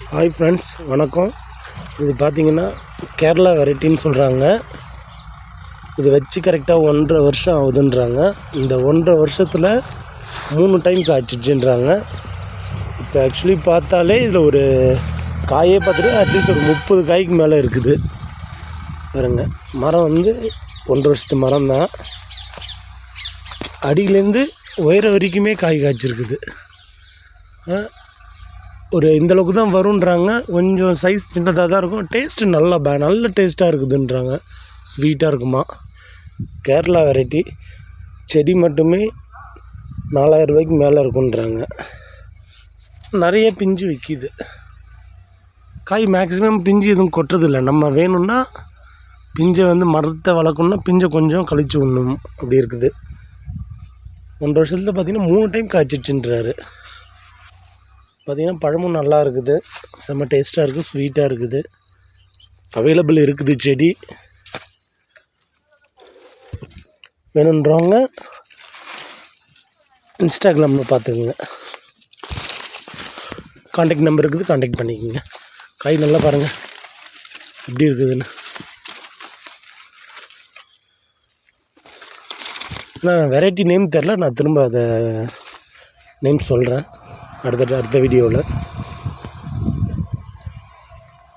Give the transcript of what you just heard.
Hi friends, வணக்கம். இது பார்த்திங்கன்னா கேரளா வெரைட்டின்னு சொல்கிறாங்க. இது வச்சு கரெக்டாக 1.5 வருஷம் ஆகுதுன்றாங்க. இந்த 1.5 வருஷத்தில் 3 டைம் காய்ச்சிச்சுன்றாங்க. இப்போ ஆக்சுவலி பார்த்தாலே இதில் ஒரு காயே பார்த்துட்டு அட்லீஸ்ட் ஒரு 30 காய்க்கு மேலே இருக்குது பாருங்க. மரம் வந்து 1.5 வருஷத்து மரம் தான். அடியிலேருந்து உயரம் வரைக்குமே காய் காய்ச்சிருக்குது. ஒரு இந்தளவுக்கு தான் வருன்றாங்க. கொஞ்சம் சைஸ் சின்னதாக தான் இருக்கும். டேஸ்ட்டு நல்ல டேஸ்ட்டாக இருக்குதுன்றாங்க. ஸ்வீட்டாக இருக்குமா. கேரளா வெரைட்டி. செடி மட்டுமே 4000 ரூபாய்க்கு மேலே இருக்குன்றாங்க. நிறைய பிஞ்சு விற்கிது. காய் மேக்ஸிமம் பிஞ்சு எதுவும் கொட்டுறதில்லை. நம்ம வேணும்னா பிஞ்சை வந்து மரத்தை வளர்க்கணுன்னா பிஞ்சை கொஞ்சம் கழிச்சு விடணும். அப்படி இருக்குது. 1.5 வருஷத்தில் பார்த்திங்கன்னா 3 டைம் காய்ச்சிச்சுன்றாரு. பார்த்திங்கன்னா பழமும் நல்லா இருக்குது. செம்ம டேஸ்ட்டாக இருக்குது, ஸ்வீட்டாக இருக்குது. அவைலபிள் இருக்குது செடி. வேணுன்றவங்க இன்ஸ்டாகிராமில் பார்த்துக்குங்க. கான்டாக்ட் நம்பர் இருக்குது, கான்டாக்ட் பண்ணிக்கோங்க. காய் நல்லா பாருங்கள் எப்படி இருக்குதுன்னு. நான் வெரைட்டி நேம் தெரில, நான் திரும்ப அதை நேம் சொல்கிறேன் அடுத்த வீடியோவில்.